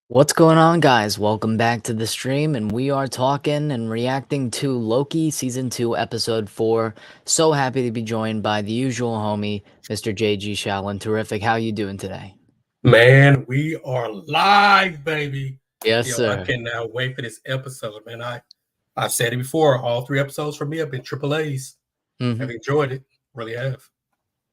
What's going on, guys? Welcome back to the stream, and we are talking and reacting to Loki Season 2, Episode 4. So happy to be joined by the usual homie, Mr. JG Shaolin. Terrific. How you doing today? Man, we are live, baby. Yes, Yo, I sir. cannot wait for this episode, man. I've said it before. All three episodes for me have been triple A's. I've enjoyed it. Really have.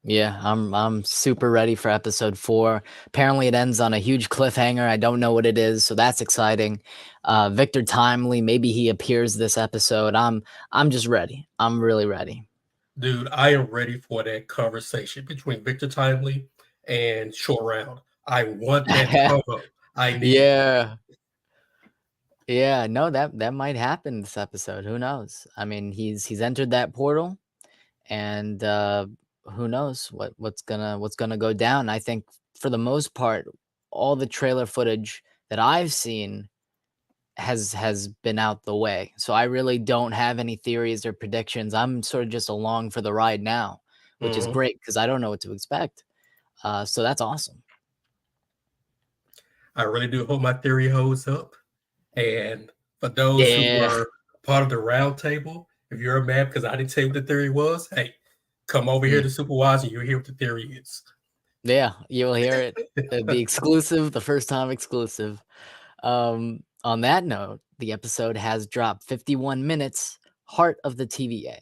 Yeah, I'm super ready for Episode 4. Apparently, it ends on a huge cliffhanger. I don't know what it is, so that's exciting. Victor Timely, maybe he appears this episode. I'm just ready. I'm really ready. Dude, I am ready for that conversation between Victor Timely and Short Round. I want that combo. I need it. Yeah. Yeah, no, that might happen this episode. Who knows? I mean, he's entered that portal, and who knows what's gonna go down. I think for the most part, all the trailer footage that I've seen has been out the way. So I really don't have any theories or predictions. I'm sort of just along for the ride now, which is Mhm. great because I don't know what to expect. So that's awesome. I really do hope my theory holds up. And for those who Yeah. were part of the round table, if you're mad because I didn't tell you what the theory was, hey, come over here Mm. to Superwise and you'll hear what the theory is. Yeah, you'll hear it. It'll be exclusive, the first time exclusive. On that note, the episode has dropped 51 minutes, heart of the TVA.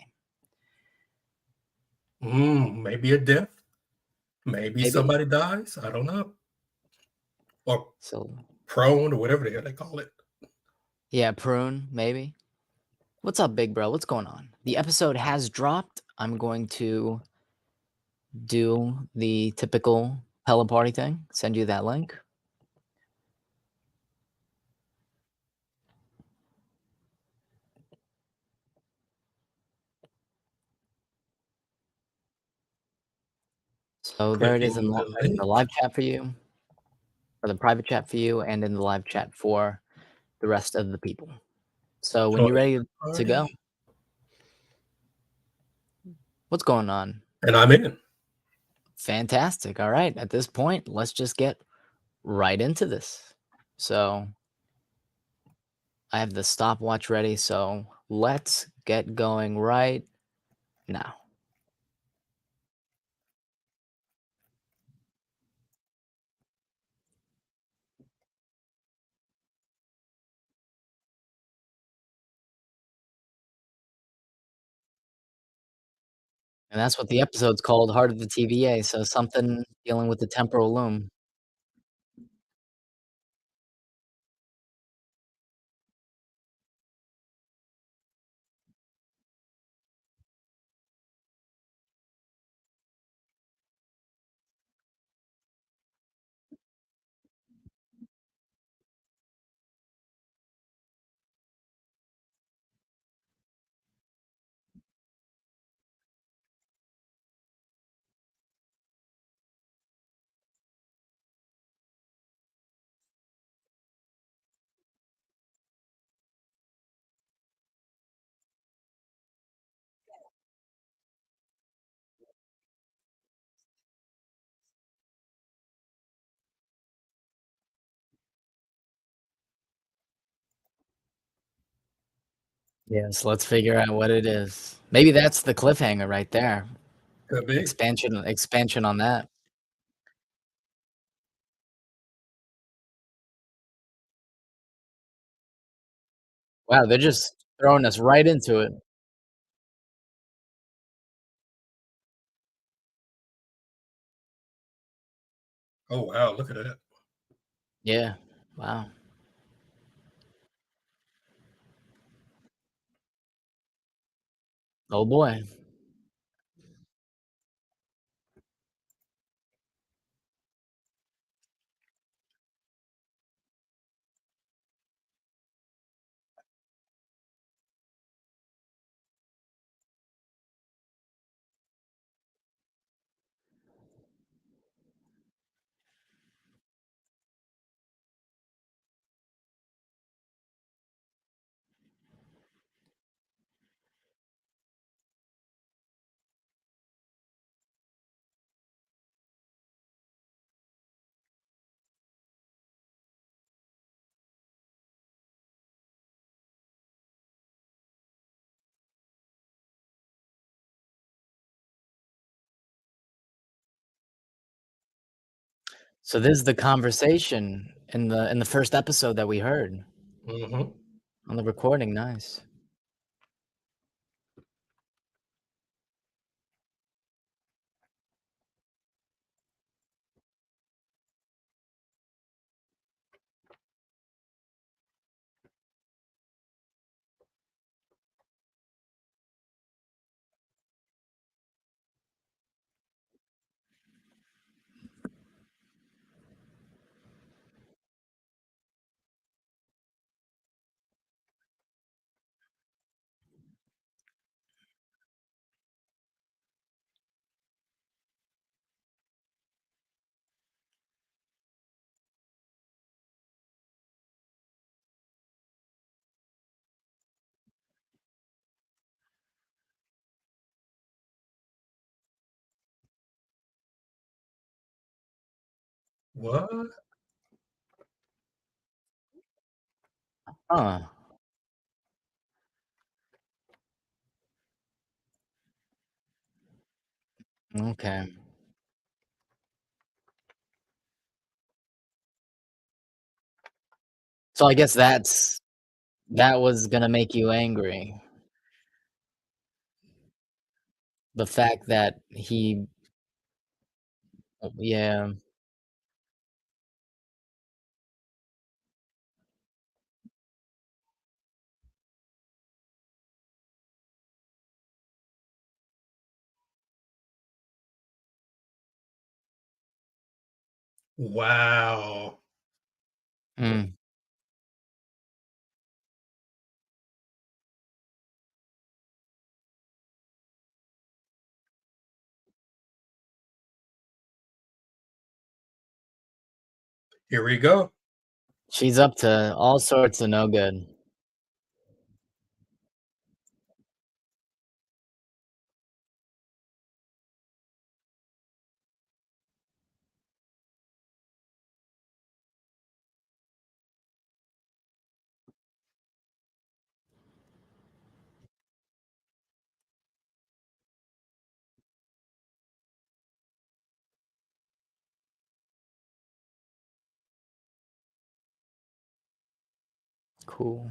Maybe a death. Maybe Maybe. somebody dies. I don't know. Or So, prone or whatever the hell they call it. yeah, prune, maybe. What's up, big bro? What's going on? The episode has dropped. I'm going to do the typical teleparty thing, send you that link. So there it is Clicking the in the link. live chat for you, or the private chat for you, and in the live chat for the rest of the people. So when Join you're ready the to go, party. what's going on? And I'm in. Fantastic. All right. At this point, let's just get right into this. So I have the stopwatch ready. So let's get going right now. And that's what the episode's called, Heart of the TVA. So something dealing with the temporal loom. Yes, let's figure out what it is. Maybe that's the cliffhanger right there. Could be. Expansion on that. Wow, they're just throwing us right into it. Oh, wow. Look at that. Yeah. Wow. Oh boy. So this is the conversation in the first episode that we heard Mhm. on the recording, nice. What? Huh, okay. So I guess that was gonna make you angry. The fact that he yeah, Wow. mm, Here we go. she's up to all sorts of no good. Cool.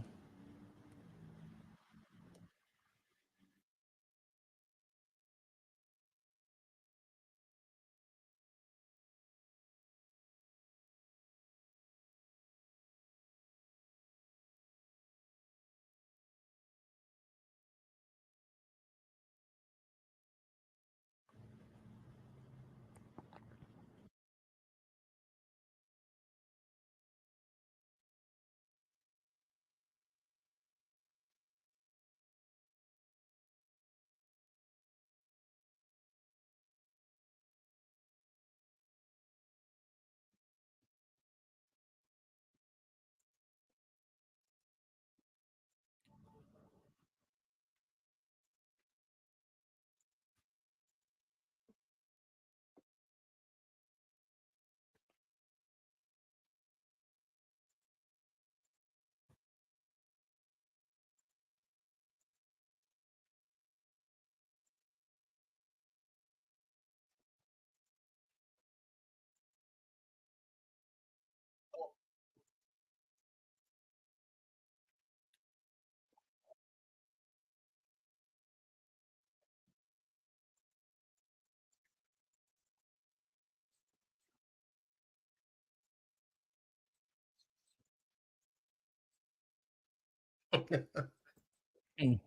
Mm.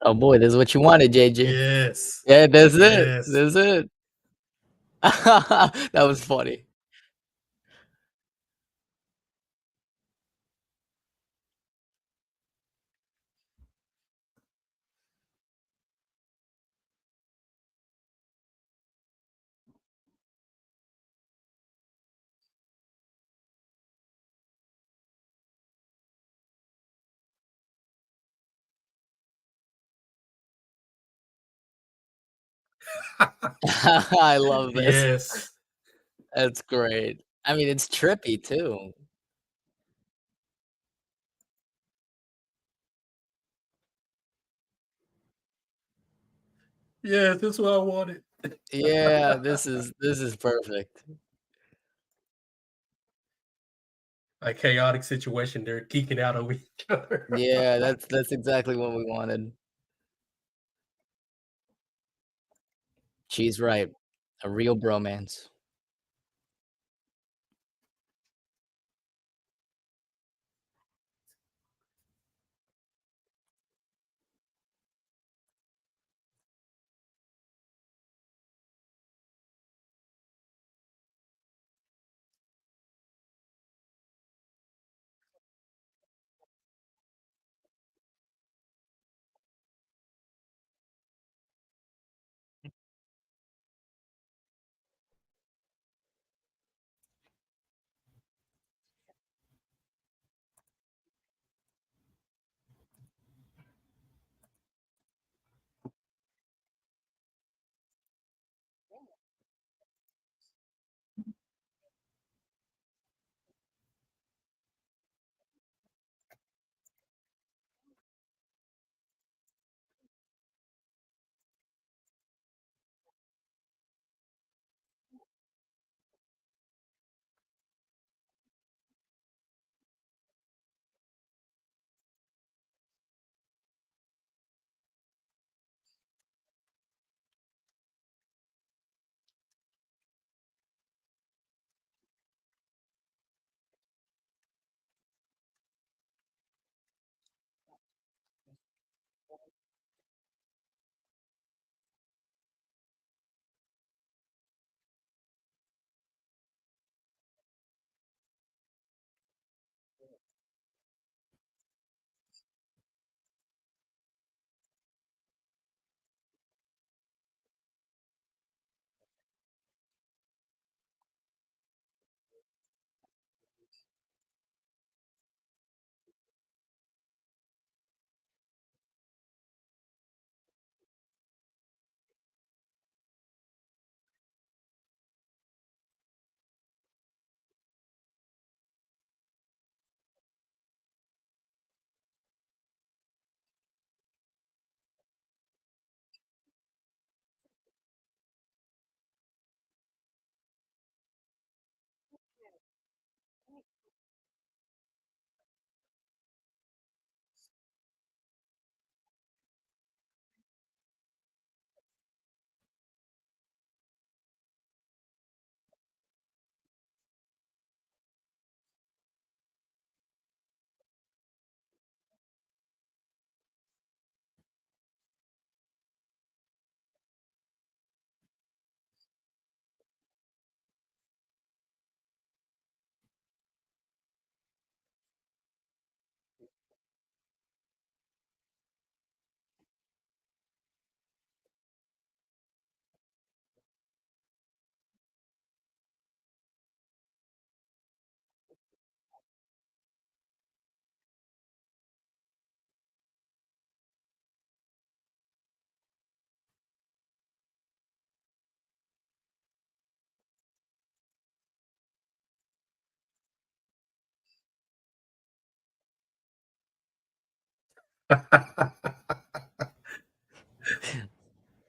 Oh boy, this is what you wanted, JJ. Yes. Yeah, that's it. Yes. That's it. That was funny. I love this. Yes. That's great. I mean, it's trippy too. Yes, that's what I wanted. Yeah, this is perfect. A chaotic situation, they're geeking out over each other. Yeah, that's exactly what we wanted. She's right. A real bromance.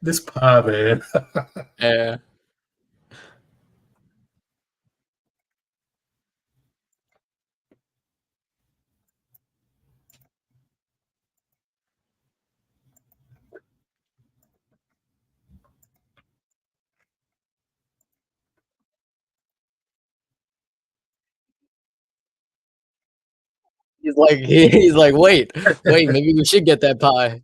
This pie, man. Yeah. He's like, he's like, wait, maybe we should get that pie.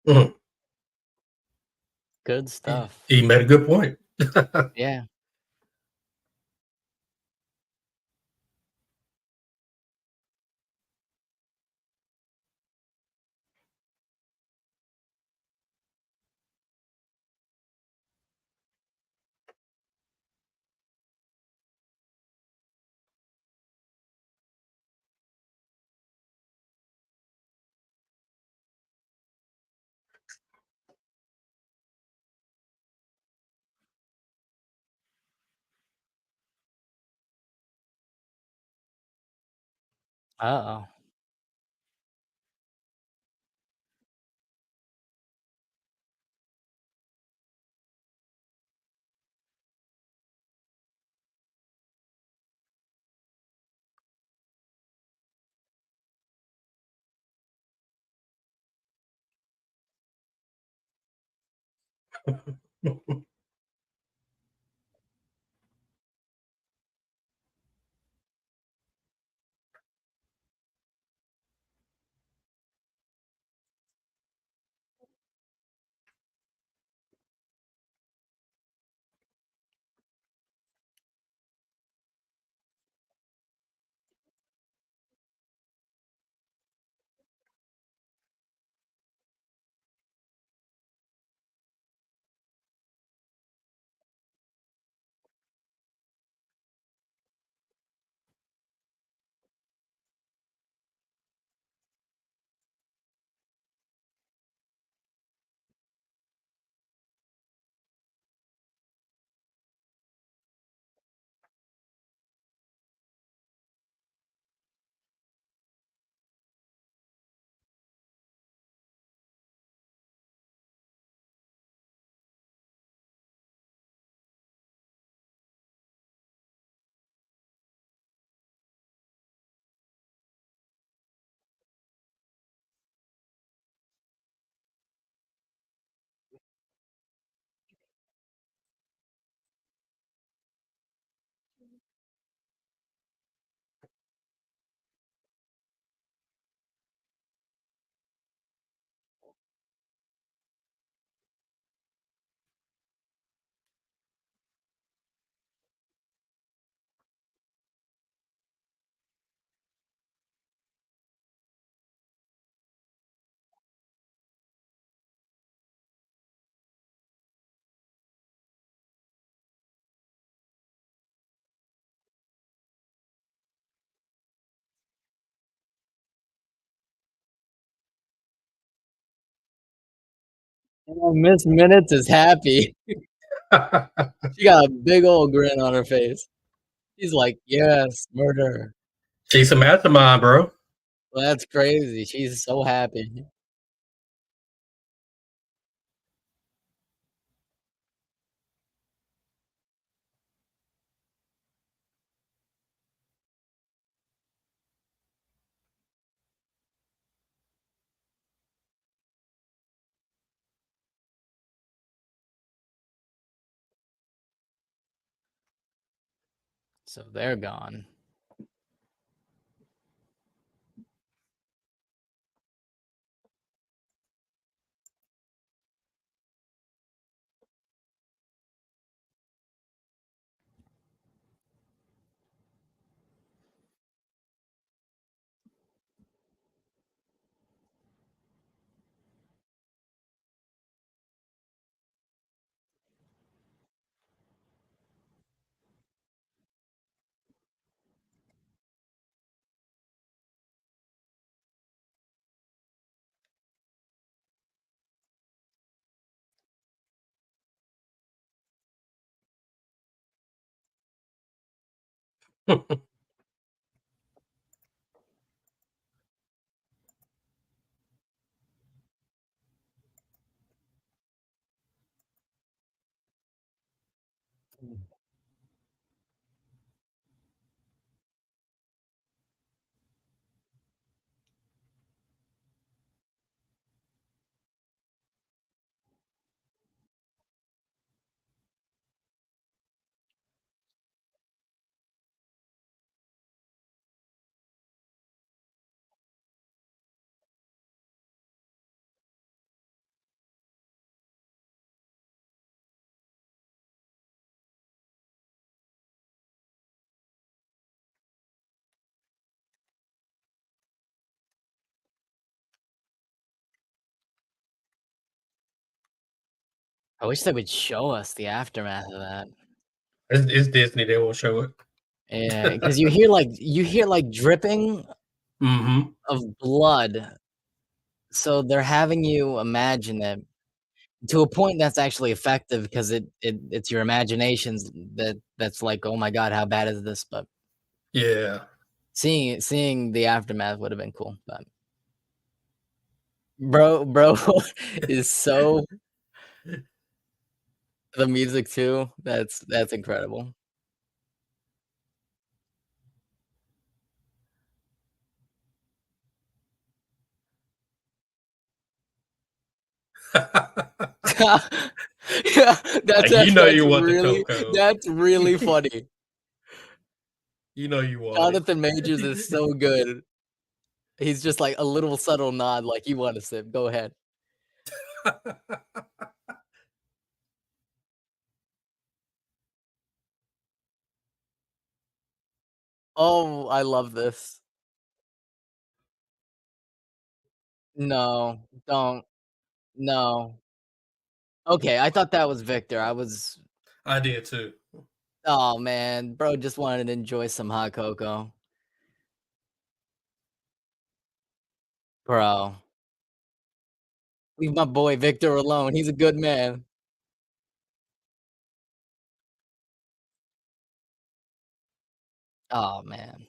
Mhm. Good He stuff. he made a good point. Yeah. Uh-oh. Oh, Miss Minutes is happy. She got a big old grin on her face. She's like, "Yes, murder." She's a mastermind, bro. That's crazy. She's so happy. So they're gone. I wish they would show us the aftermath of that. It's Disney, they won't show it. Yeah, because you hear, like, dripping Mhm. of blood, so they're having you imagine it to a point that's actually effective because it's your imaginations that's like, "Oh my god, how bad is this?" But Yeah. seeing the aftermath would have been cool, but bro is so the music too, that's incredible. Yeah, Like, you know you want the cocoa. that's really funny. You know you want it. Jonathan Majors is so good. He's just like a little subtle nod, like, "You want a sip, go ahead." Oh, I love this. No, don't. No. Okay, I thought that was Victor. I was I did too. oh, man, bro just wanted to enjoy some hot cocoa. Bro, leave my boy Victor alone, he's a good man. Oh, man.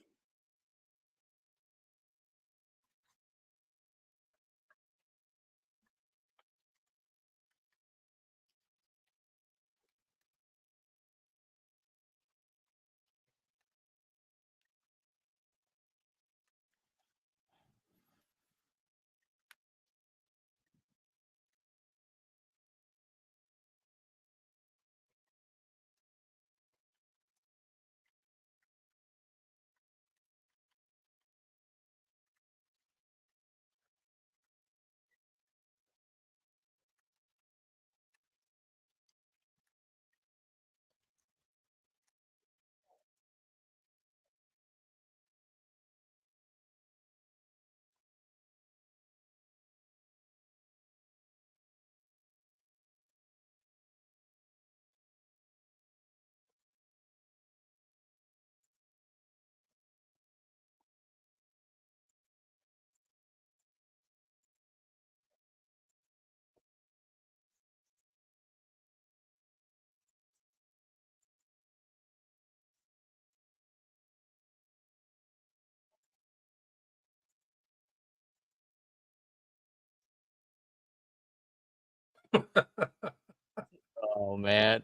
Oh, man.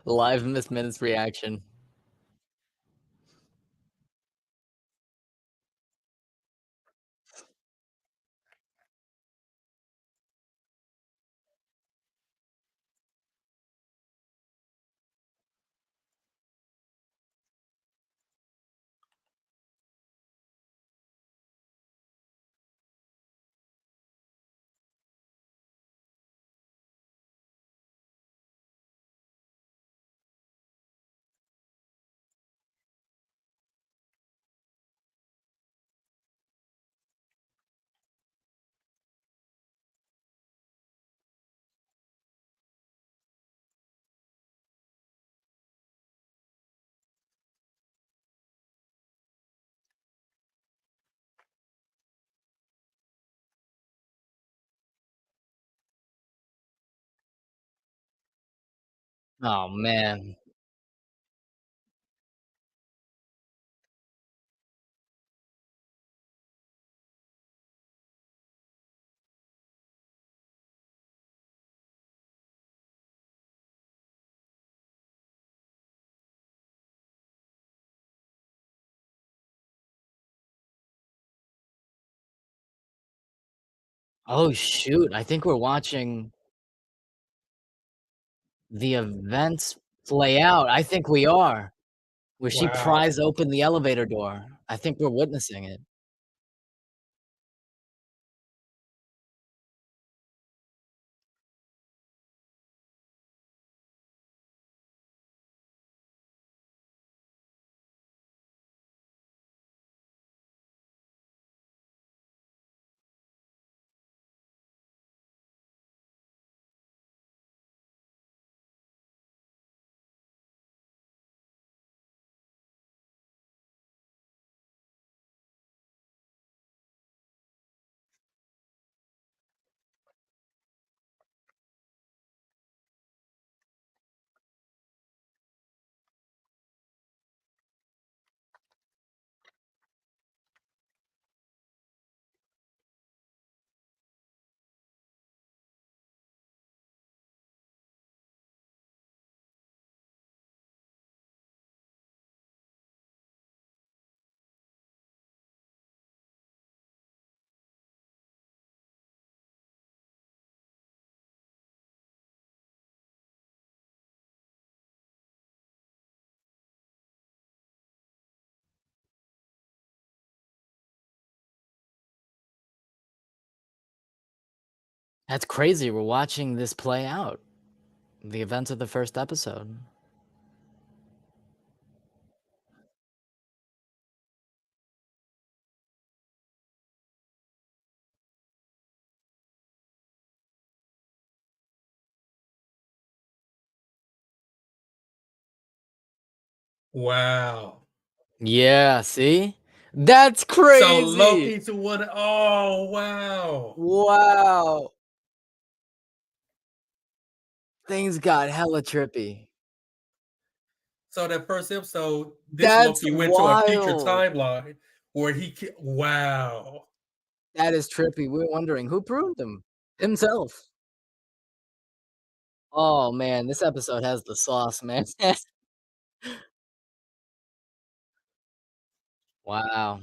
Live Miss Minutes reaction. Oh, man. Oh, shoot, I think we're watching the events play out. I think we are, where she Wow. pries open the elevator door. I think we're witnessing it. That's crazy. We're watching this play out, the events of the first episode. Wow. Yeah, see? That's So crazy. Loki's the one. Oh, wow. Wow. Things got hella trippy. So that first episode, this That's Loki went to a future wild. timeline where wow. That is trippy. We're wondering who pruned him? Himself. Oh, man, this episode has the sauce, man. Wow.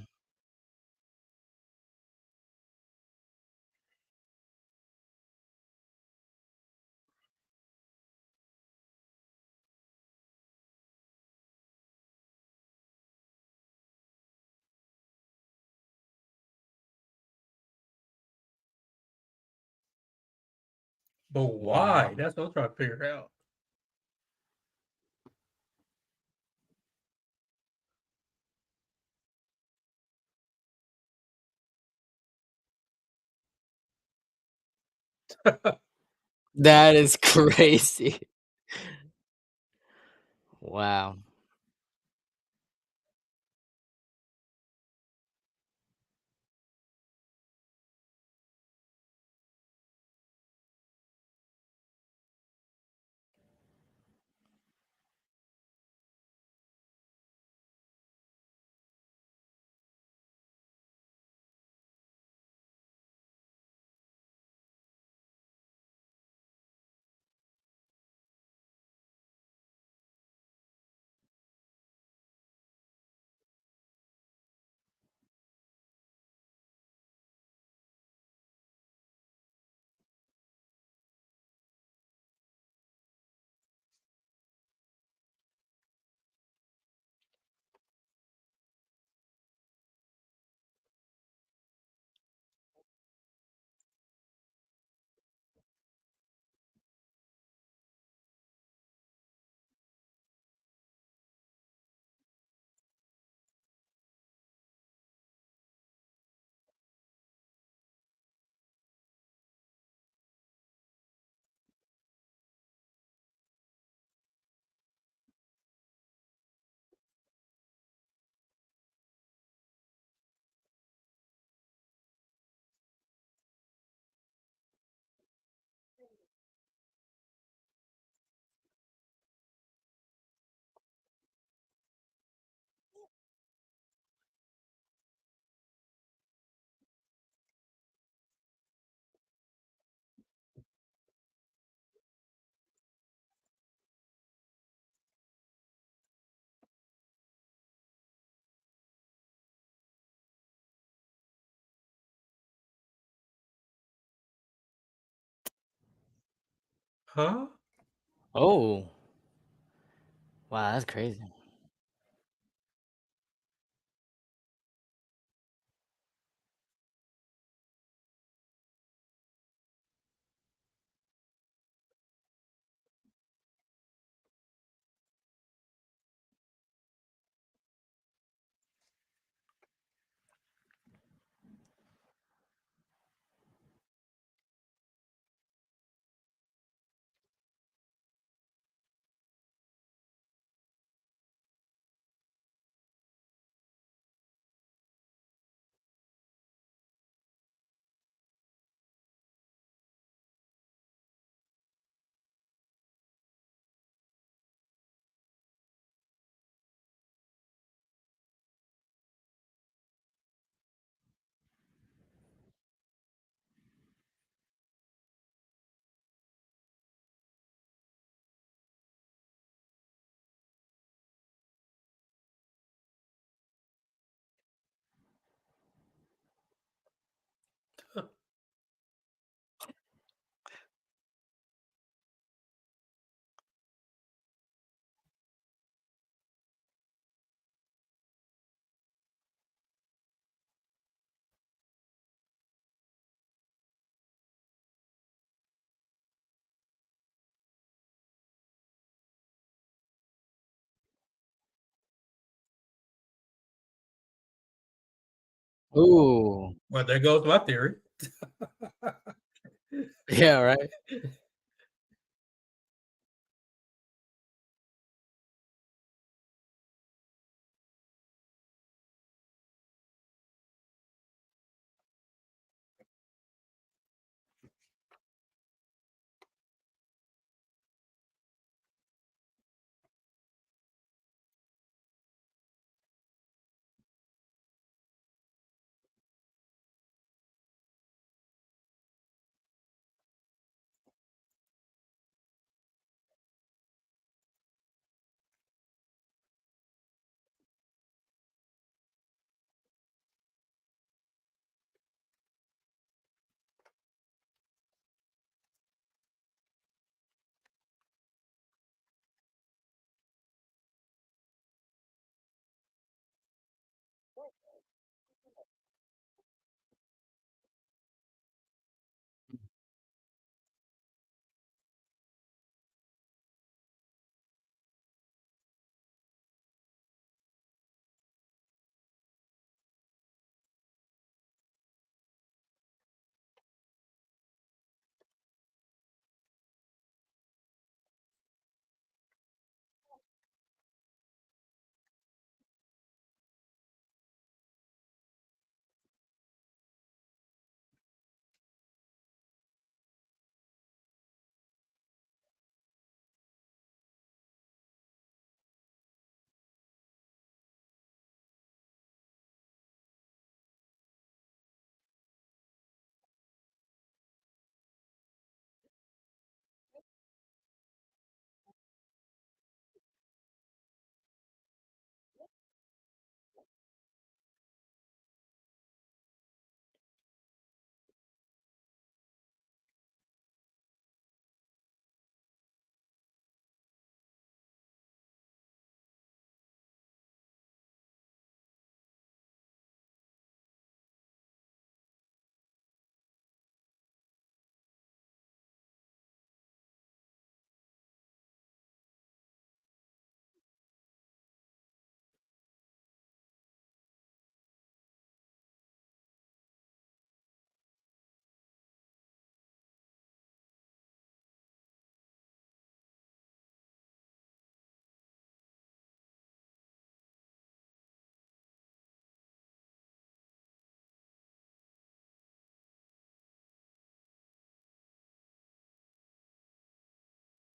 But why? Wow. That's what I'm trying to figure out. That is crazy. Wow. Huh? Oh. Wow, that's crazy. Ooh. Well, there goes my theory. Yeah, right?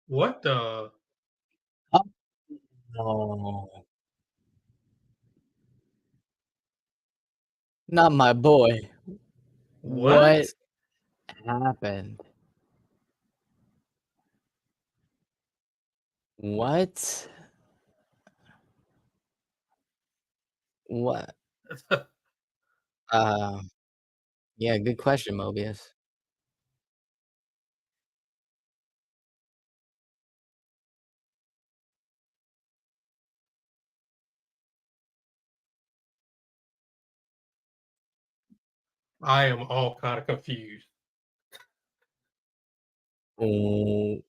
What the? Oh, no. Not my boy. What? What happened? What? What? Um, yeah, good question, Mobius. I am all kind of confused. Oh,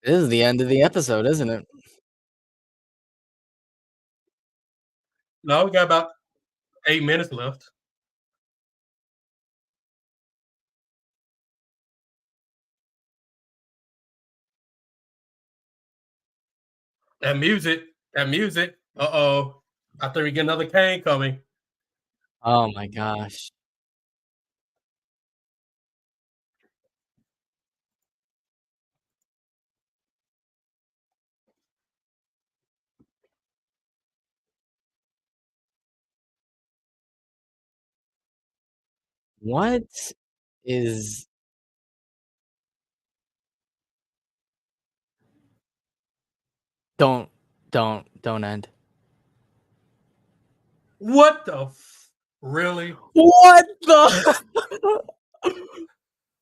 this is the end of the episode, isn't it? No, we got about 8 minutes left. That music, that music. Uh-oh. I think we get another Kang coming. Oh my gosh. What is don't don't end. What the really? What the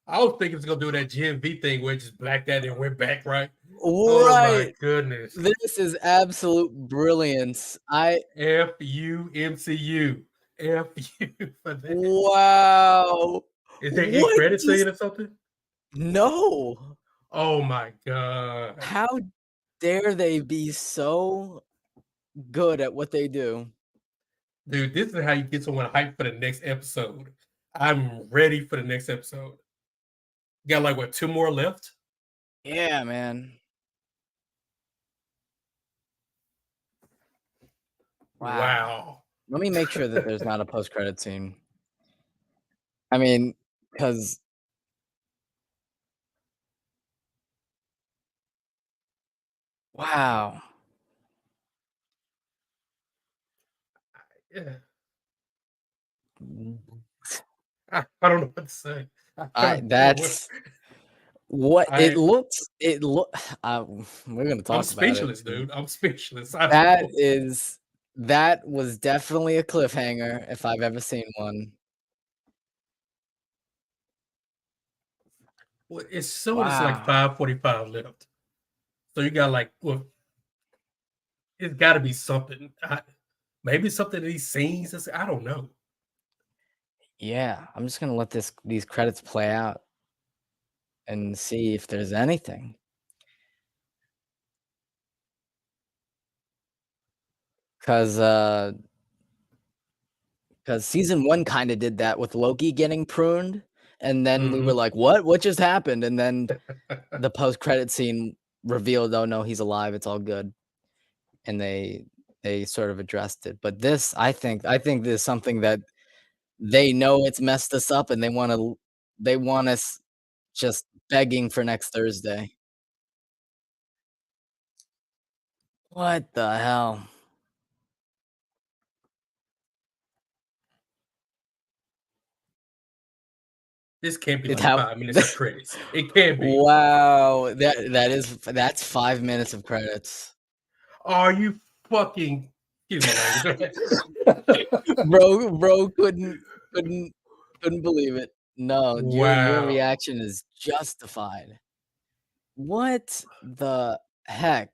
I was thinking it's gonna do that Gen V thing where it just blacked out and went back, right? Oh my Right. goodness. This is absolute brilliance. I F-U MCU. F-U for that. wow. Is there end What credit scene just or something? no. Oh my god. How dare they be so good at what they do? Dude, this is how you get someone hyped for the next episode. I'm ready for the next episode. Got like what, 2 more left? Yeah, man. Wow. Wow. Let me make sure that there's not a post-credit scene. I mean, because wow. Yeah. Mm. I don't know what to say. I I don't know what that's what it I looks it look we're gonna I'm talk about it. speechless, dude. I'm speechless. I don't That know. is that was definitely a cliffhanger if I've ever seen one. Well, it's soon it's like Wow. 5:45 left. So you got like, well, it's gotta be something. Maybe something in these scenes. I don't know. Yeah, I'm just gonna let these credits play out and see if there's anything. 'Cause, uh 'Cause season 1 kinda did that with Loki getting pruned, and then we were Mhm. like, "What? What just happened?" And then the post-credit scene revealed, "Oh, no, he's alive, it's all good." And they sort of addressed it. But this, I think this is something that they know it's messed us up, and they want us just begging for next Thursday. What the hell? This can't be It like how 5 minutes of credits. It can't be. Wow, that's 5 minutes of credits. Are you fucking excuse my language. Bro couldn't couldn't believe it. No, your Wow. reaction is justified. What the heck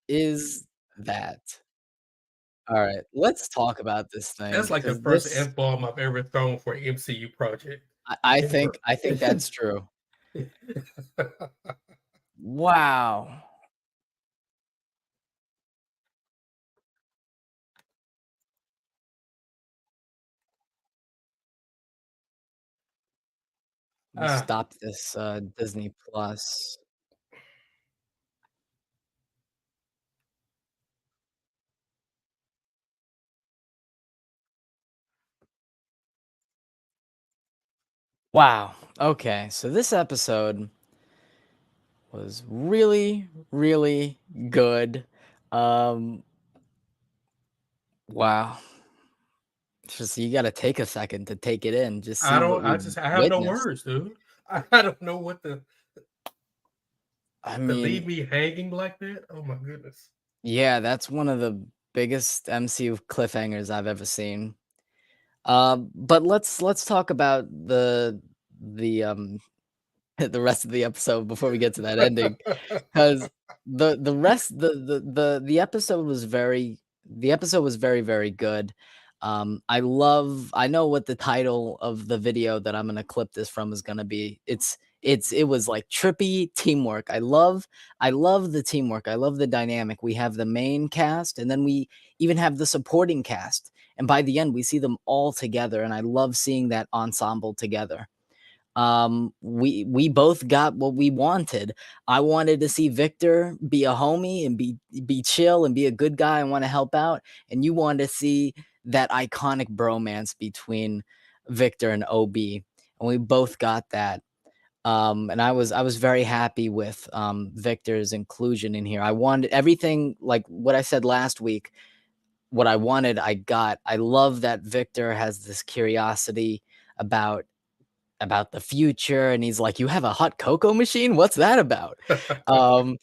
is that? Alright, let's talk about this That's thing like the because first this F-bomb I've ever thrown for an MCU project I think ever. I think that's true. Wow. Let me Ah, stop this, Disney Plus. Wow. Okay, so this episode was really, really good. Um, wow. It's just you gotta take a second to take it in, just see what we I have no witnessed. words, dude. I don't know what I to mean, leave me hanging like that. Oh my goodness. yeah, that's one of the biggest MCU cliffhangers I've ever seen. But let's talk about the the rest of the episode before we get to that ending. 'Cause the rest the episode was very, very good. I know what the title of the video that I'm gonna clip this from is gonna be. It was like trippy teamwork. I love the teamwork. I love the dynamic. We have the main cast, and then we even have the supporting cast, and by the end, we see them all together, and I love seeing that ensemble together. We both got what we wanted. I wanted to see Victor be a homie and be chill and be a good guy and want to help out, and you wanted to see that iconic bromance between Victor and OB, and we both got that. And I was very happy with Victor's inclusion in here. I wanted everything like what I said last week. What I wanted, I got. I love that Victor has this curiosity about the future, and he's like, "You have a hot cocoa machine? What's that about?" Um,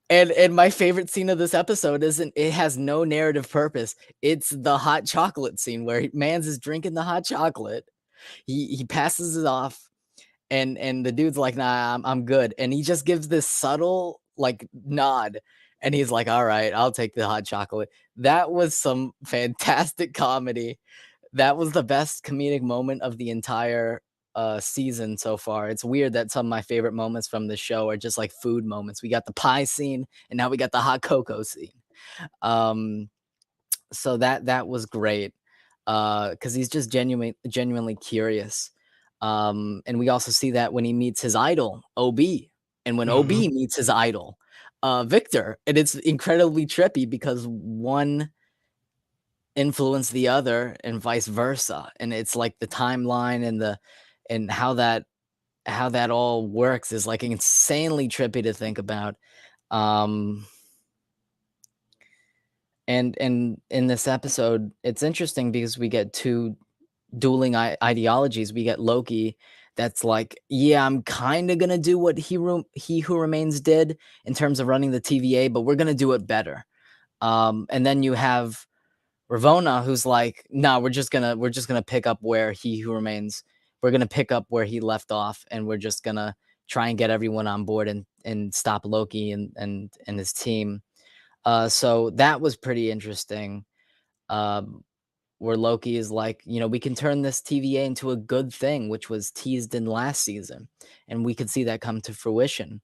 and my favorite scene of this episode isn't it has no narrative purpose. It's the hot chocolate scene where Mans is drinking the hot chocolate. He passes it off, and the dude's like, "Nah, I'm good." And he just gives this subtle, like, nod, and he's like, "Alright, I'll take the hot chocolate." That was some fantastic comedy. That was the best comedic moment of the entire, season so far. It's weird that some of my favorite moments from the show are just, like, food moments. We got the pie scene, and now we got the hot cocoa scene. Um, so that was great. because he's just genuinely curious. And we also see that when he meets his idol, OB, and when OB Mhm. meets his idol, Victor, and it's incredibly trippy because one influenced the other and vice versa, and it's like the timeline and how that all works is like insanely trippy to think about. Um, and in this episode, it's interesting because we get two dueling ideologies. We get Loki that's like, yeah, I'm kind of gonna do what he who remains did in terms of running the TVA, but we're gonna do it better. And then you have Ravonna who's like, no, we're just gonna pick up where he who remains. We're gonna pick up where he left off, and we're just gonna try and get everyone on board and stop Loki and his team. So that was pretty interesting. Um, where Loki is like, we can turn this TVA into a good thing, which was teased in last season, and we could see that come to fruition.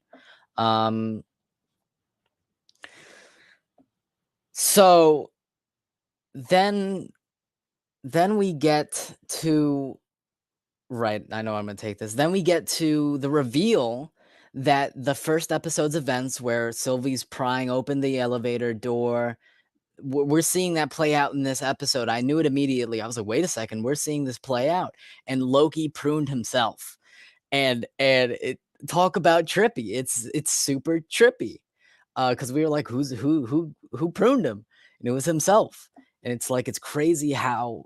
Um, so then we get to right. I know I'm gonna take this. Then we get to the reveal that the first episode's events, where Sylvie's prying open the elevator door, we're seeing that play out in this episode. I knew it immediately. I was like, wait a second, we're seeing this play out. And Loki pruned himself. And it talk about trippy. It's super trippy. Because we were like, who pruned him? And it was himself. And it's like it's crazy how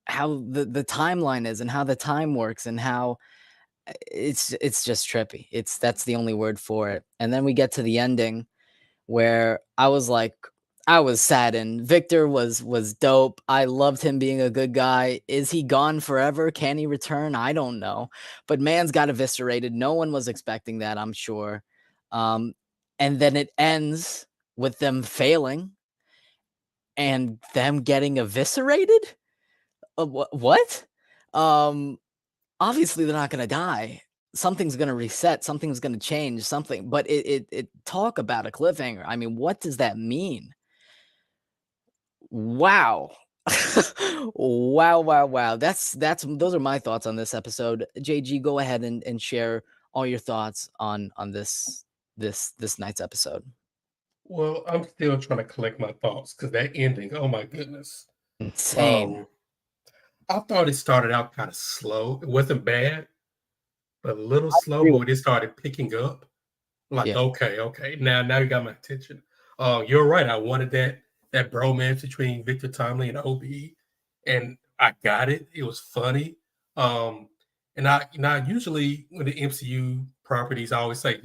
the timeline is and how the time works and how it's just trippy. That's the only word for it. And then we get to the ending where I was like, I was saddened. Victor was dope. I loved him being a good guy. Is he gone forever? Can he return? I don't know. But man's got eviscerated. No one was expecting that, I'm sure. Um, and then it ends with them failing and them getting eviscerated. What? Um, Obviously they're not gonna die. Something's gonna reset, something's gonna change, something, but it talk about a cliffhanger. I mean, what does that mean? Wow. Wow, wow, wow. That's those are my thoughts on this episode. JG, go ahead and share all your thoughts on this night's episode. Well, I'm still trying to collect my thoughts because that ending, oh my goodness. Insane. Um, I thought it started out kind of slow. It wasn't bad, but a little slow. Agree But with when it started picking up, like, Yeah. okay, okay, now you got my attention. You're right. I wanted that bromance between Victor Timely and OB, and I got it. It was funny. And I usually when the MCU properties, I always say,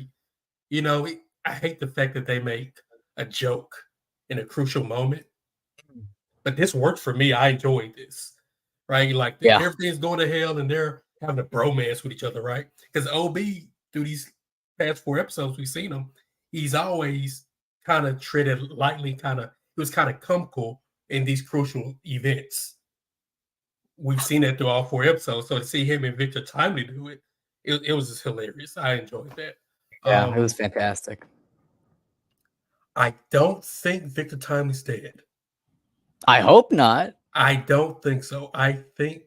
I hate the fact that they make a joke in a crucial moment, but this worked for me. I enjoyed this, right? Like Yeah. everything's going to hell, and they're having a bromance with each other, right? Because OB through these past 4 episodes we've seen him, he's always kind of treated lightly, he was kind of comical in these crucial events. We've seen that through all 4 episodes. So to see him and Victor Timely do it was just hilarious. I enjoyed that. Yeah, it was Um, fantastic. I don't think Victor Timely's dead. I hope not. I don't think so. I think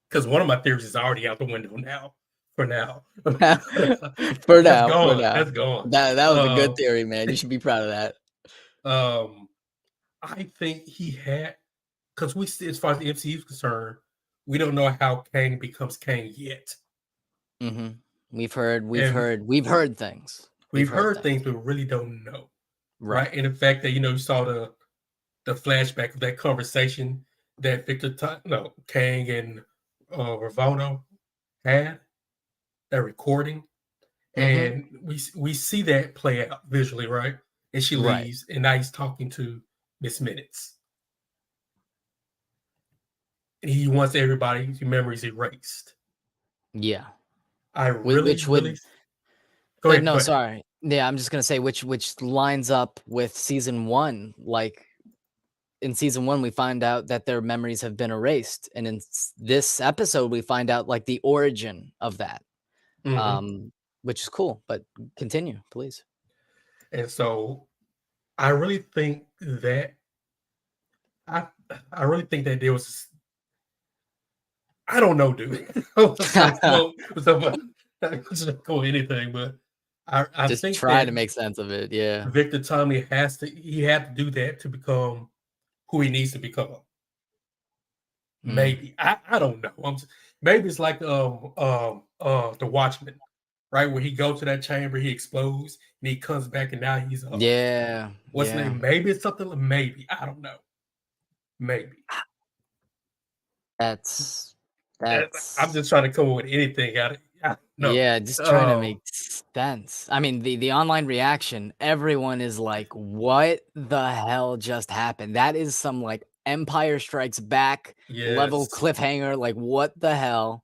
because one of my theories is already out the window now. For now, For that's now, for gone. now. That's gone. That was a good Um, theory, man. You should be proud of that. um, I think he had because we see as far as the MCU is concerned, we don't know how Kang becomes Kang yet, Mhm. and We've heard things. We've we've heard heard things. things, but we really don't know, Right. right? And the fact that you saw the flashback of that conversation that Kang and Ravonna had that recording. Mhm. And we see that play out visually, right? And she Right. leaves, and now he's talking to Miss Minutes. And he wants everybody's memories erased. Yeah. I really, Which really would go ahead, no, go ahead. sorry. Yeah, I'm just gonna say which lines up with season 1. Like, in season 1, we find out that their memories have been erased, and in this episode, we find out, like, the origin of that, Hmm. um, which is cool, but continue, please. And so I really think that I I really think that there was. I don't know, dude. I was trying to come up with something. Not go anything, but I Just think try that to make sense of it. Yeah. Victor Tomley he had to do that to become who he needs to become. Mm. Maybe I don't know. Maybe it's like the Watchmen, right? Where he goes to that chamber, he explodes, and he comes back, and now he's Yeah. what's the Yeah. name? Maybe it's something. Maybe I don't know. Maybe That's I'm that's just trying to come up with anything. I don't know. yeah, just trying to make sense. I mean, the online reaction, everyone is like, "What the hell just happened?" That is some like Empire Strikes Back level Yes, cliffhanger. Like, what the hell?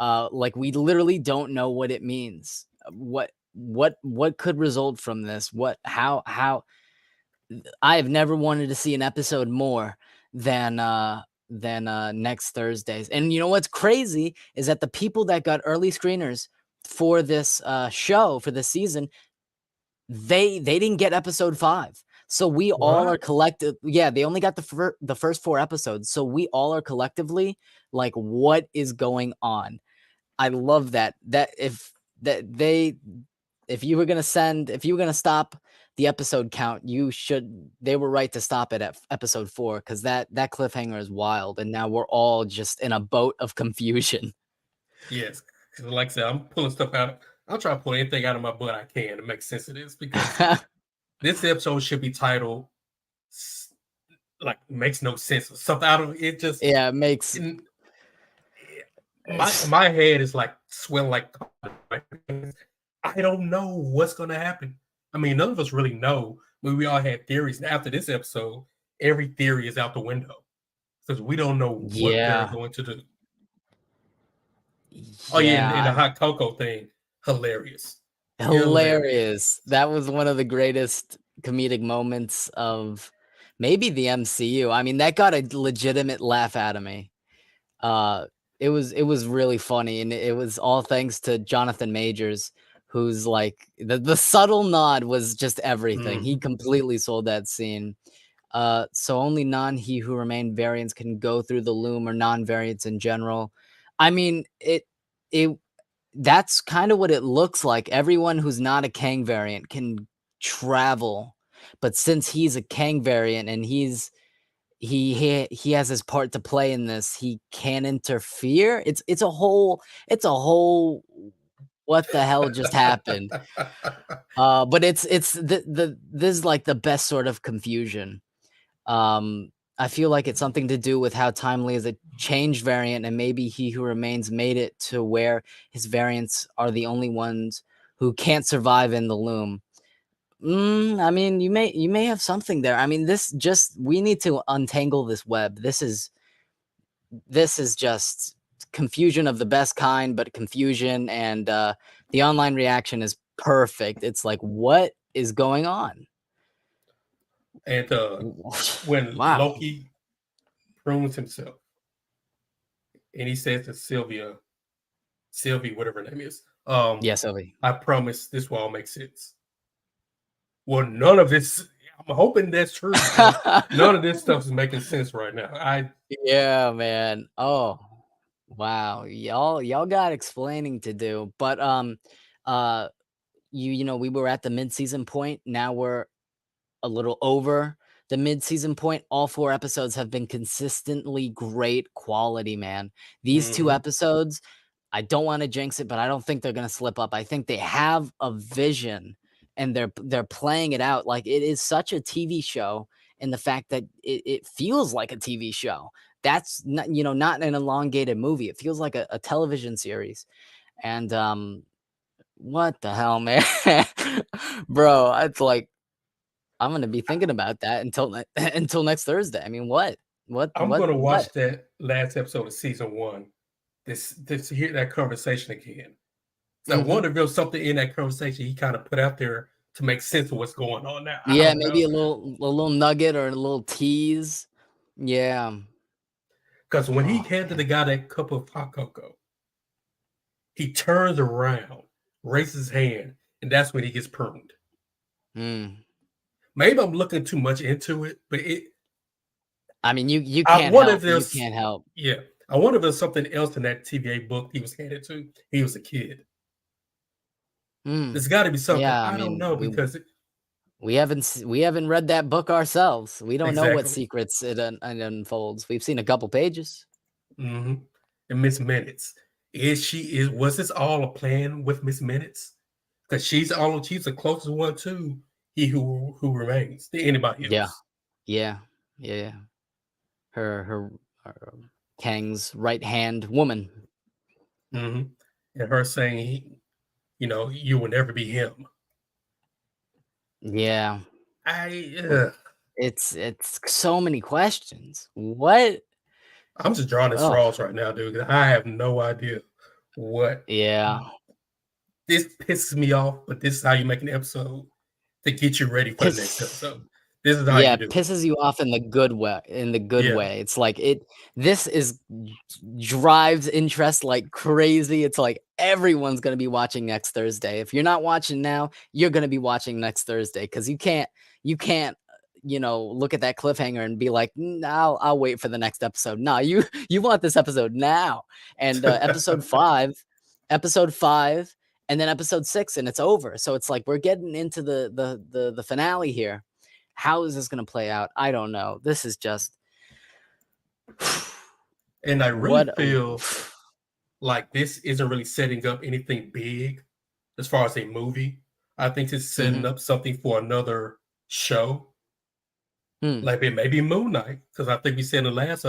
Like we literally don't know what it means. What could result from this? What how I have never wanted to see an episode more than next Thursday's. And you know what's crazy is that the people that got early screeners for this show for this season, they didn't get episode 5. So we all are what? collective. Yeah, they only got the first 4 episodes. So we all are collectively like, what is going on? I love that. That that they if you were gonna stop the episode count, they were right to stop it at episode 4 because that cliffhanger is wild, and now we're all just in a boat of confusion. Yes, 'cause like I said, I'm pulling stuff out. I'm trying to pull anything out of my butt I can to make sense of this because this episode should be titled like makes no sense or something. I don't. It just Yeah, it makes in, my head is like swelling like I don't know what's gonna happen. I mean, none of us really know. We all had theories, and after this episode, every theory is out the window because we don't know what they're yeah, going to do. Oh yeah, and yeah, the hot cocoa thing, hilarious, hilarious. hilarious. That was one of the greatest comedic moments of maybe the MCU. I mean, that got a legitimate laugh out of me. Uh, it was really funny, and it was all thanks to Jonathan Majors, who's like the subtle nod was just everything. He Mhm. completely sold that scene. So only he who remain variants can go through the loom or non-variants in general. I mean, it that's kind of what it looks like. Everyone who's not a Kang variant can travel, but since he's a Kang variant and he has his part to play in this. He can't interfere. It's a whole what the hell just happened? But it's the this is like the best sort of confusion. Um, I feel like it's something to do with how Timely is a change variant, and maybe He Who Remains made it to where his variants are the only ones who can't survive in the loom. I mean, you may have something there. I mean, this just we need to untangle this web. This is just confusion of the best kind, but confusion and the online reaction is perfect. It's like, what is going on? And when Wow. Loki prunes himself and he says to Sylvie, whatever her name is, Yes, Ovi. I promise this will all make sense. Well, none of this. I'm hoping that's true because none of this stuff is making sense right now. Yeah, man. Oh, wow. Y'all got explaining to do. But uh we were at the mid-season point. Now we're a little over the mid-season point. All 4 episodes have been consistently great quality, man. These 2 Mhm. episodes, I don't wanna jinx it, but I don't think they're gonna slip up. I think they have a vision and they're playing it out. Like, it is such a TV show in the fact that it feels like a TV show. That's not an elongated movie. It feels like a television series. And, what the hell, man? Bro, it's like I'm gonna be thinking about that until until next Thursday. I mean, what? What I'm what gonna what? watch that last episode of season one. This to hear that conversation again. So I Mhm. wonder if there's something in that conversation he kind of put out there to make sense of what's going on now. I Yeah, don't maybe know, a man. little nugget or a little tease. Yeah. Because when he Oh, handed the man. guy that cup of hot cocoa, he turns around, raises his hand, and that's when he gets pruned. Mm. Maybe I'm looking too much into it, but I mean, you I can't wonder if help. You there's can't help. yeah. I wonder if there's something else in that TVA book he was handed to. He was a kid. Hmm. There's got to be something. Yeah, I I don't mean, know because we haven't read that book ourselves. We don't know what exactly. secrets it unfolds. We've seen a couple pages. Hmm. And Miss Minutes, was this all a plan with Miss Minutes? Because she's the closest one to he who remains to anybody Yeah, else. yeah, yeah, yeah. Her Kang's right hand woman. Hmm. And her saying, you will never be him. Yeah, I w- it's so many questions. What? I'm just drawing at Oh, straws right now, dude. I have no idea what yeah. this pisses me off, but this is how you make an episode to get you ready for the next Piss. episode. This is how Yeah, you do it. pisses you off in the good way. In the good Yeah. way, it's like it. This is drives interest like crazy. It's like everyone's gonna be watching next Thursday. If you're not watching now, you're gonna be watching next Thursday because you can't look at that cliffhanger and be like, I'll wait for the next episode." No, you want this episode now. And episode five, and then episode six, and it's over. So it's like we're getting into the finale here. How is this going to play out? I don't know. This is just And I really what feel like this isn't really setting up anything big as far as a movie. I think it's setting Mhm. up something for another show. Hmm. Like it may be Moon Knight, because I think we said in the last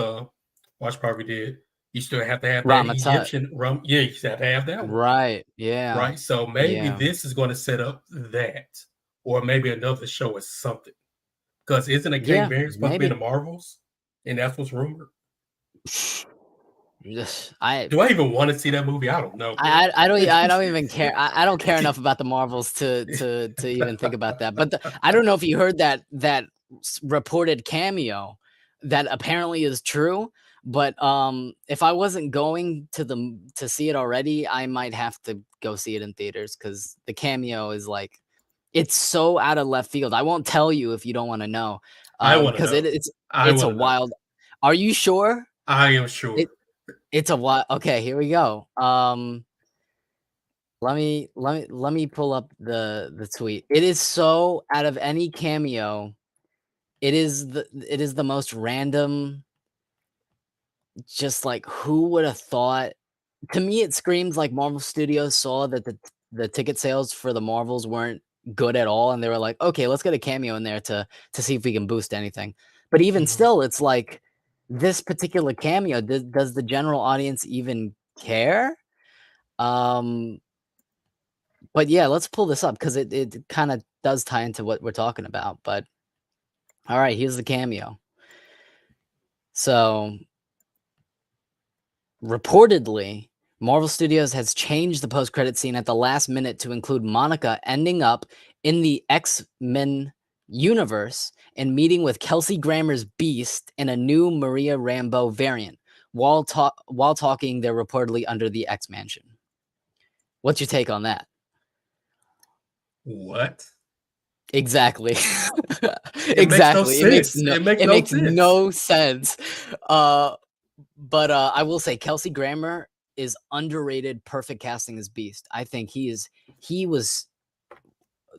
watch party we did, you still have to have that Ramatut. Egyptian rum. Yeah, you have to have that one. Right. Yeah. Right. So maybe Yeah. this is going to set up that, or maybe another show or something. Because isn't a Kang Yeah. variant supposed to be in the Maybe. Marvels? And that's what's rumored. I Do I even want to see that movie? I don't know, man. I don't even care. I don't care enough about the Marvels to even think about that. But I don't know if you heard that reported cameo that apparently is true. But if I wasn't going to see it already, I might have to go see it in theaters because the cameo is like it's so out of left field. I won't tell you if you don't want to know, I want to because know. I it's a want to know. wild. Are you sure? I am sure. It's a what? Okay, here we go. Let me pull up the tweet. It is so out of any cameo. It is the most random. Just like who would have thought? To me, it screams like Marvel Studios saw that the ticket sales for the Marvels weren't good at all, and they were like, okay, let's get a cameo in there to see if we can boost anything. But even Mhm. still, it's like this particular cameo. Does the general audience even care? Um, but yeah, let's pull this up because it kind of does tie into what we're talking about. But all right, here's the cameo. So reportedly, Marvel Studios has changed the post-credit scene at the last minute to include Monica ending up in the X-Men universe and meeting with Kelsey Grammer's Beast in a new Maria Rambeau variant while talking. They're reportedly under the X Mansion. What's your take on that? What? Exactly. It makes no Exactly. sense. It makes It no makes sense. no sense. Uh, but I will say Kelsey Grammer is underrated, perfect casting as Beast. I think he was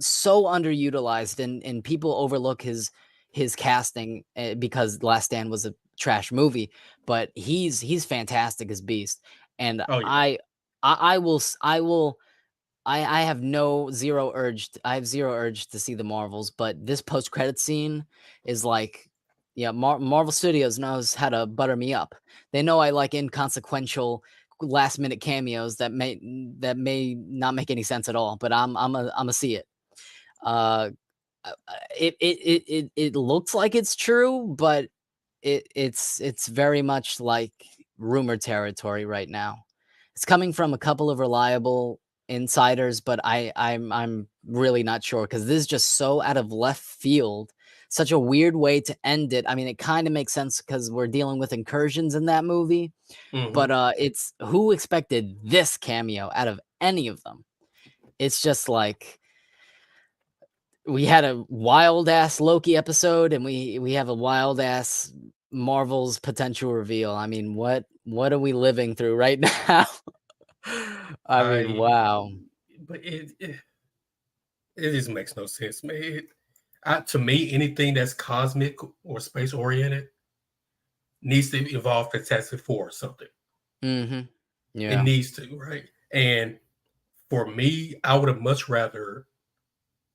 so underutilized, and people overlook his casting because Last Stand was a trash movie, but he's fantastic as Beast. And Oh yeah. I will I have no zero urge. I have zero urge to see the Marvels, but this post credit scene is like, yeah, Marvel Studios knows how to butter me up. They know I like inconsequential last minute cameos that may not make any sense at all, but I'm a see it. Uh, it looks like it's true, but it's very much like rumor territory right now. It's coming from a couple of reliable insiders, but I'm really not sure because this is just so out of left field. Such a weird way to end it. I mean, it kind of makes sense because we're dealing with incursions in that movie, but Hmm. it's who expected this cameo out of any of them? It's just like we had a wild ass Loki episode, and we have a wild ass Marvel's potential reveal. I mean, what are we living through right now? I mean, I wow. but it just makes no sense, man. To me, anything that's cosmic or space oriented needs to involve Fantastic Four or something. Mm-hmm. It Yeah. needs to, right? And for me, I would have much rather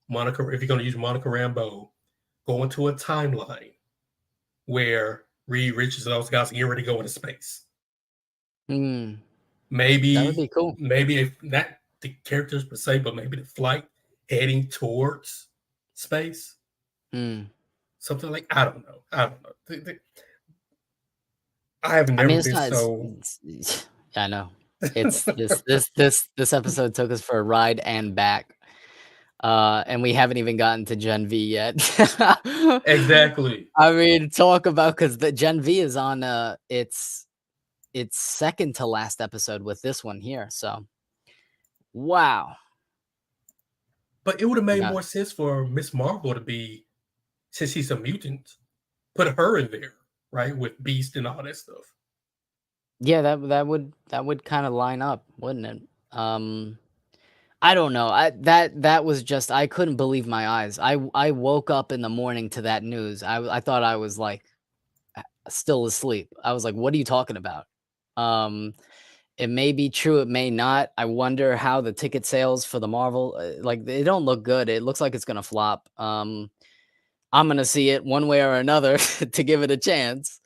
Monica, if you're going to use Monica Rambeau, go into a timeline where Reed Richards and those guys are getting ready to go into space. Mm, that would be Maybe, cool. maybe if not the characters per se, but maybe the flight heading towards space. Mm. Something like I don't know. I don't know. I have I never mean, it's been not. so. I know. It's this episode took us for a ride and back. And we haven't even gotten to Gen V yet. Exactly. I mean, talk about because the Gen V is on its second to last episode with this one here. So wow. But it would have made No. more sense for Miss Marvel to be, since she's a mutant, put her in there, right? With Beast and all that stuff. Yeah, that would kind of line up, wouldn't it? I don't know. That was just I couldn't believe my eyes. I woke up in the morning to that news. I thought I was like still asleep. I was like, "What are you talking about?" Um, it may be true, it may not. I wonder how the ticket sales for the Marvel like they don't look good. It looks like it's gonna flop. I'm gonna see it one way or another to give it a chance.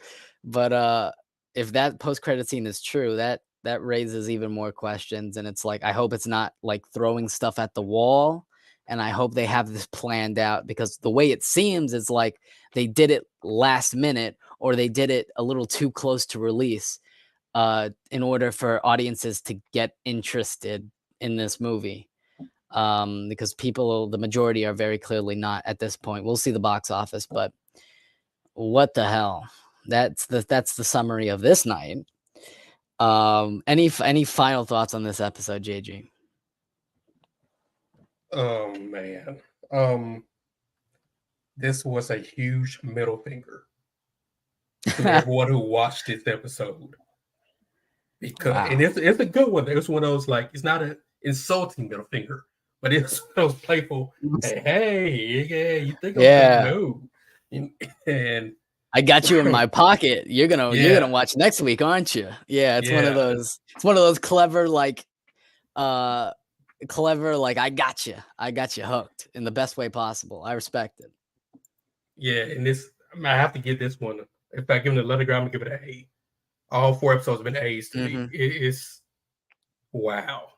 But if that post credit scene is true, that raises even more questions. And it's like I hope it's not like throwing stuff at the wall. And I hope they have this planned out because the way it seems is like they did it last minute or they did it a little too close to release in order for audiences to get interested in this movie because people, the majority, are very clearly not at this point. We'll see the box office, but what the hell? That's the summary of this night. Any final thoughts on this episode, JG? Oh man. This was a huge middle finger to everyone who watched this episode. Because Wow. and it's a good one. It's one of those like it's not an insulting middle finger, but it's one of those playful, hey, yeah, you think I'm cutting Yeah. no. And I got you in my pocket. You're gonna yeah, watch next week, aren't you? Yeah, it's one of yeah, those. It's one of those clever uh like I got you hooked in the best way possible. I respect it. yeah. And this I have to give this one. If I give it a letter grade, I'm gonna give it an A. All 4 episodes have been A's to me. Hmm. It's wow.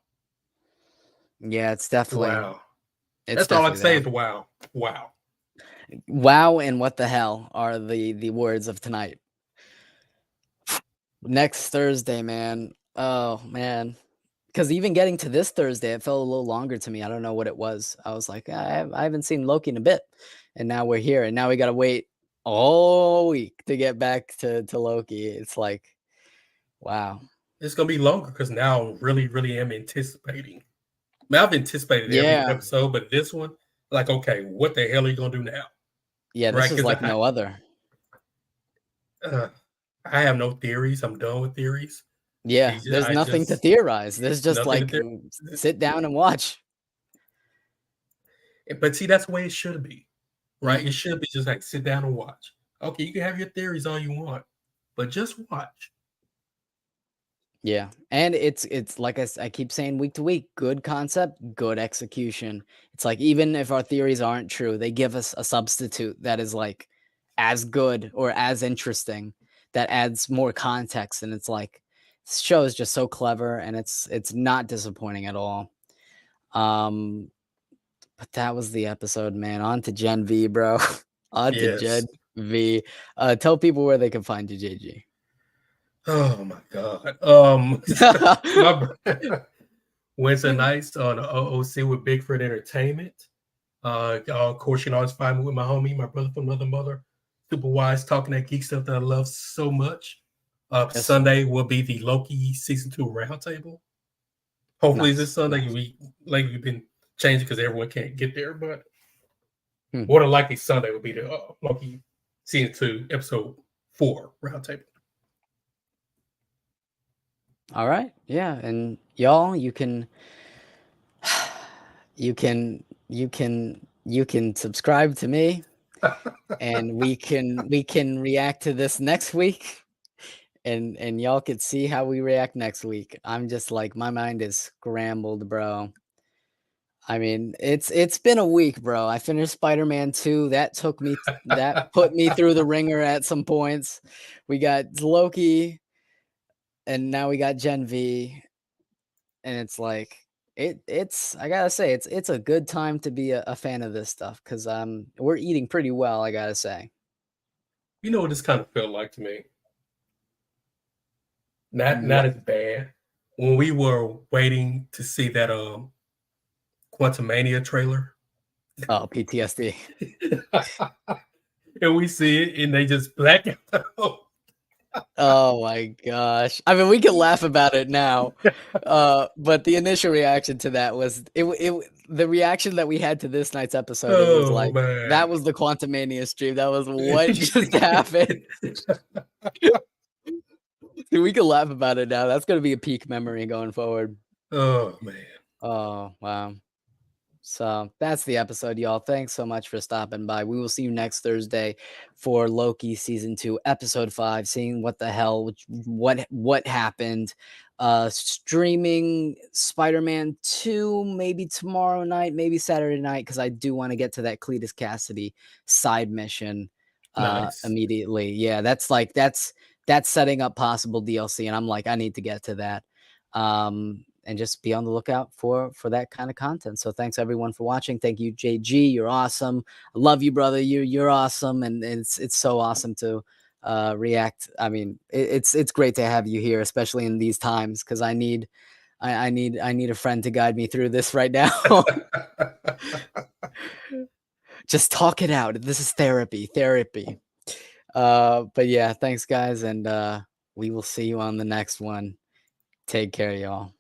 Yeah, Wow. it's That's all I can definitely say there. is wow. Wow. Wow and what the hell are the words of tonight. Next Thursday, man. Oh man. Because even getting to this Thursday, it felt a little longer to me. I don't know what it was. I was like, I haven't seen Loki in a bit. And now we're here. And now we gotta wait all week to get back to Loki. It's like, wow. It's gonna be longer because now I really, really am anticipating. I mean, I've anticipated every Yeah. episode, but this one, like, okay, what the hell are you gonna do now? Yeah, this Right? is Because like no other. uh, I have no theories. I'm done with theories. Yeah, there's I nothing to just theorize. There's just nothing to like theory. sit down and watch. But see, that's the way it should be, right? It Mhm. should be just like sit down and watch. Okay, you can have your theories all you want, but just watch. Yeah, and it's like I keep saying week to week, good concept, good execution. It's like even if our theories aren't true, they give us a substitute that is like as good or as interesting that adds more context. And it's like this show is just so clever and it's not disappointing at all. Um, but that was the episode, man. On to Gen V, bro. On to Yes. Gen V. Tell people where they can find you, JG. Oh my God. My Wednesday nights on the OOC with Bigford Entertainment. Of course, you know, I was find me with my homie, my brother from another mother, super wise, talking that geek stuff that I love so much. Yes, sir. Sunday will be the Loki season 2 roundtable. Hopefully, this Nice, Sunday nice. we like we've been changing because everyone can't get there, but Hmm. more than likely Sunday will be the Loki season 2 episode 4 roundtable. All right. Yeah. And y'all, you can subscribe to me, and we can react to this next week, and y'all could see how we react next week. I'm just like, my mind is scrambled, bro. I mean, it's been a week, bro. I finished Spider-Man 2. That put me through the ringer at some points. We got Loki, and now we got Gen V, and it's like it's I gotta say it's a good time to be a fan of this stuff, because we're eating pretty well, I gotta say. You know what this kind of felt like to me? Not What? as bad. When we were waiting to see that Quantumania trailer. Oh, PTSD. And we see it and they just black out. Oh my gosh. I mean, we can laugh about it now, but the initial reaction to that was the reason that we had to this night's episode. It was Oh like, man. that was the Quantumania stream. That was what just happened. Dude, we can laugh about it now. That's gonna be a peak memory going forward. Oh man. Oh wow. So that's the episode, y'all. Thanks so much for stopping by. We will see you next Thursday for Loki season 2, episode 5, seeing what the hell, what happened. Streaming Spider-Man 2 maybe tomorrow night, maybe Saturday night, because I do want to get to that Cletus Cassidy side mission Nice. immediately. Yeah, that's setting up possible DLC, and I'm like, I need to get to that. And just be on the lookout for that kind of content. So thanks everyone for watching. Thank you, JG. You're awesome. I love you, brother. You're awesome, and it's so awesome to react. I mean, it's great to have you here, especially in these times, because I need a friend to guide me through this right now. Just talk it out. This is therapy. But yeah, thanks guys, and we will see you on the next one. Take care, y'all.